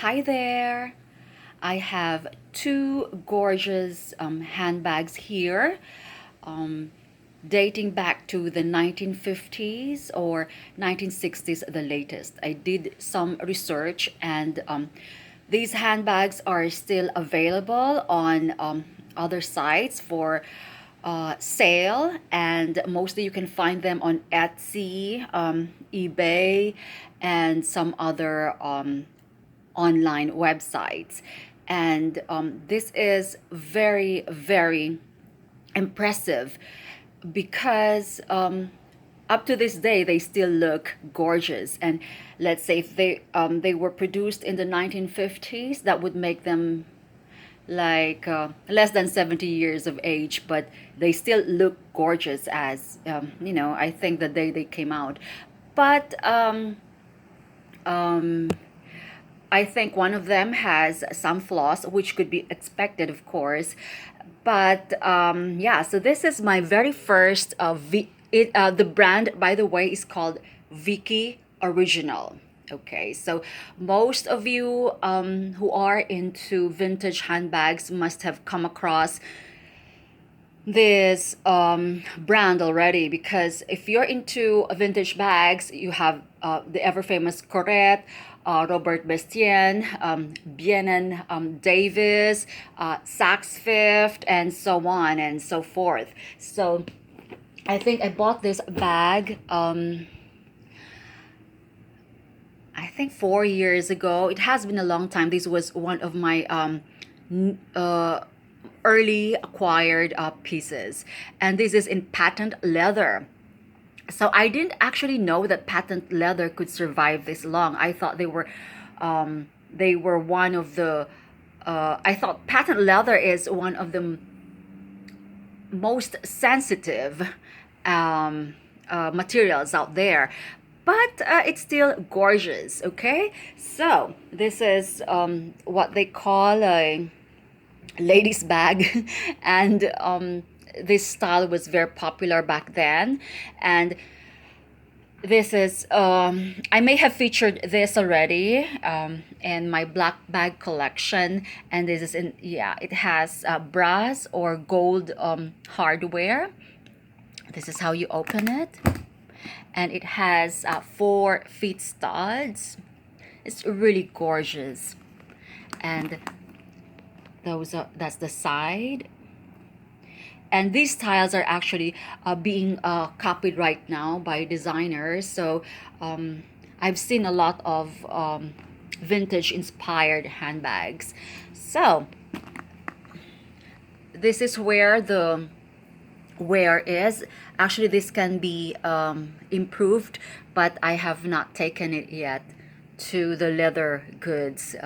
Hi there. I have two gorgeous handbags here, um, dating back to the 1950s or 1960s, the latest. I did some research, and these handbags are still available on other sites for sale, and mostly you can find them on Etsy, eBay, and some other online websites. And this is very, very impressive because up to this day they still look gorgeous. And let's say if they were produced in the 1950s, that would make them like less than 70 years of age, but they still look gorgeous as I think the day they came out. But I think one of them has some flaws, which could be expected, of course. But yeah, so this is my very first the brand, by the way, is called Vicky Original. Okay, so most of you who are into vintage handbags must have come across this brand already, because if you're into vintage bags, you have the ever famous Corette, Robert Bastien, Bienen Davis, Saks Fifth, and so on and so forth. So I think I bought this bag I think 4 years ago. It has been a long time. This was one of my early acquired pieces, and this is in patent leather. So I didn't actually know that patent leather could survive this long. I thought they were one of the I thought patent leather is one of the most sensitive materials out there, but it's still gorgeous. Okay, so this is what they call a ladies bag and this style was very popular back then. And this is I may have featured this already in my black bag collection. And this is in, yeah, it has brass or gold hardware. This is how you open it, and it has 4 feet studs. It's really gorgeous. And that's the side. And these styles are actually being copied right now by designers. So I've seen a lot of vintage inspired handbags. So this is where the wear is. Actually, this can be improved, but I have not taken it yet to the leather goods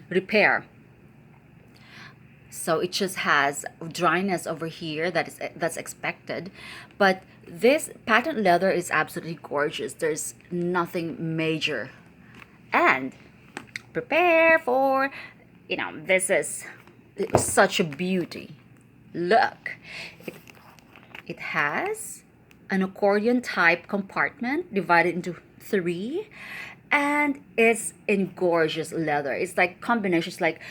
repair. So it just has dryness over here that's expected. But this patent leather is absolutely gorgeous. There's nothing major. And prepare for, this is such a beauty. Look, it has an accordion type compartment divided into 3, and it's in gorgeous leather. It's like combinations like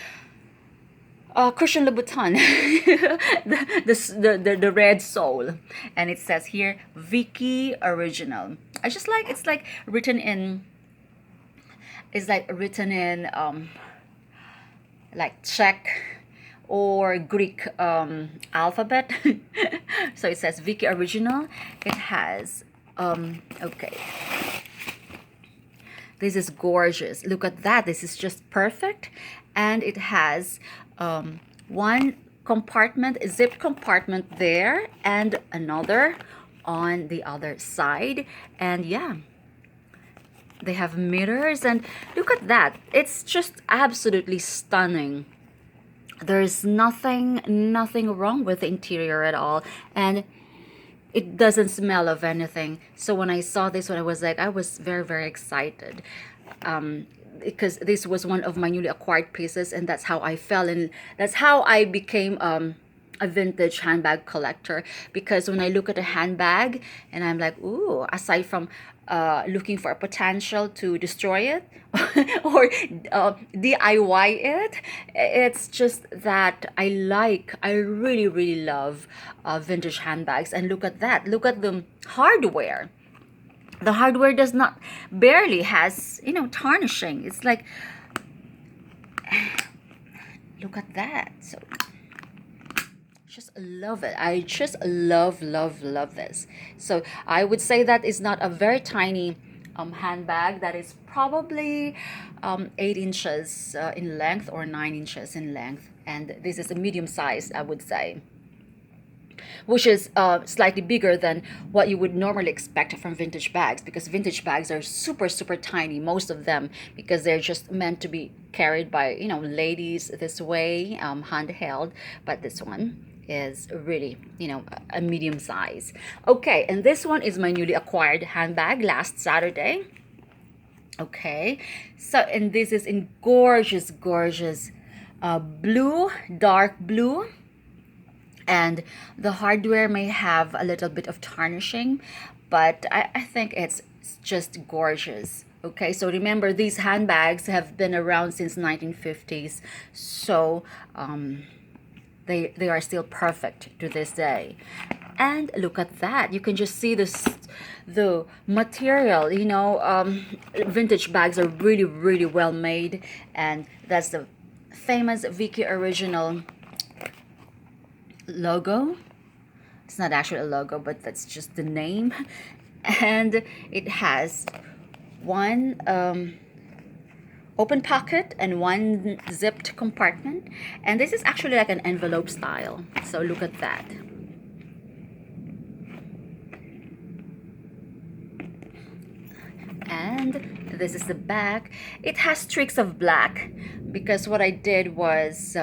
Christian Louboutin, the red sole, and it says here Vicky Original. I just like, it's like written in, like Czech or Greek alphabet. So it says Vicky Original. It has okay. This is gorgeous. Look at that. This is just perfect. And it has one compartment, a zip compartment there, and another on the other side. And yeah, they have mirrors, and look at that. It's just absolutely stunning. There's nothing wrong with the interior at all, and it doesn't smell of anything. So when I saw this one, I was very, very excited, because this was one of my newly acquired pieces, and that's how I became a vintage handbag collector, because when I look at a handbag and I'm like, ooh, aside from looking for a potential to destroy it or DIY it, it's just that I really, really love vintage handbags. And look at that. Look at the hardware. The hardware does not, barely has, tarnishing. It's like, look at that. So just love it. I just love, love, love this. So I would say that is not a very tiny handbag. That is probably 8 inches in length or 9 inches in length. And this is a medium size, I would say, which is slightly bigger than what you would normally expect from vintage bags, because vintage bags are super, super tiny, most of them, because they're just meant to be carried by, ladies this way, handheld. But this one is really, a medium size. Okay, and this one is my newly acquired handbag last Saturday. Okay, so, and this is in gorgeous, gorgeous blue, dark blue. And the hardware may have a little bit of tarnishing, but I think it's just gorgeous. Okay, so remember, these handbags have been around since 1950s, so they are still perfect to this day. And look at that, you can just see the material, vintage bags are really, really well made. And that's the famous Vicky original logo. It's not actually a logo, but that's just the name. And it has one open pocket and one zipped compartment, and this is actually like an envelope style. So look at that. And this is the back. It has streaks of black because what I did was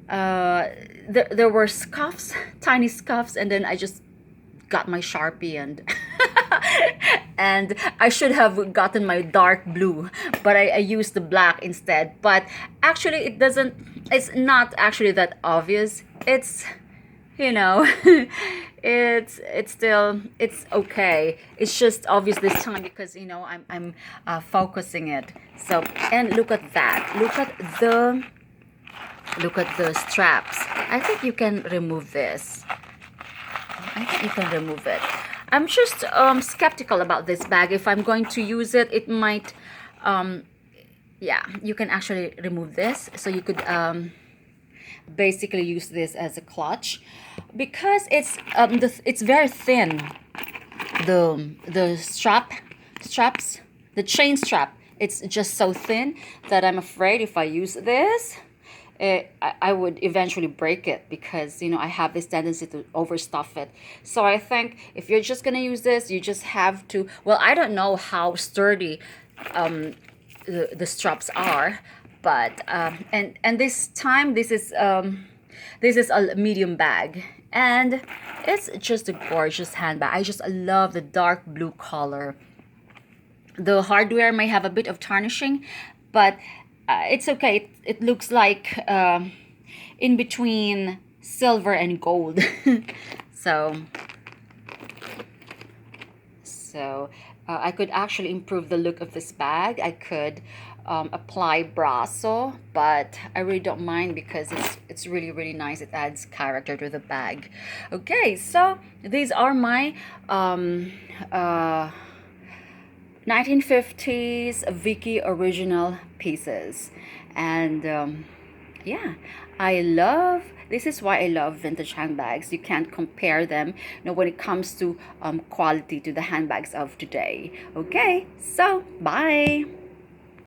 there were scuffs, tiny scuffs, and then I just got my Sharpie and and I should have gotten my dark blue, but I used the black instead. But actually it's not actually that obvious. It's, it's still, it's okay. It's just obvious this time because, I'm focusing it. So, and look at that. Look at the straps. I think you can remove this. I think you can remove it. I'm just skeptical about this bag. If I'm going to use it, it might, yeah, you can actually remove this. So you could basically use this as a clutch because it's very thin. The straps, the chain strap, it's just so thin that I'm afraid if I use this, I would eventually break it because I have this tendency to overstuff it. So I think if you're just gonna use this, you just have to. Well, I don't know how sturdy the straps are, but and this time this is a medium bag, and it's just a gorgeous handbag. I just love the dark blue color. The hardware may have a bit of tarnishing, but it's okay. It looks like in between silver and gold. so I could actually improve the look of this bag. I could apply brasso, but I really don't mind because it's really, really nice. It adds character to the bag. Okay, so these are my 1950s Vicky original pieces. And yeah, this is why I love vintage handbags. You can't compare them, when it comes to quality to the handbags of today. Okay, so bye.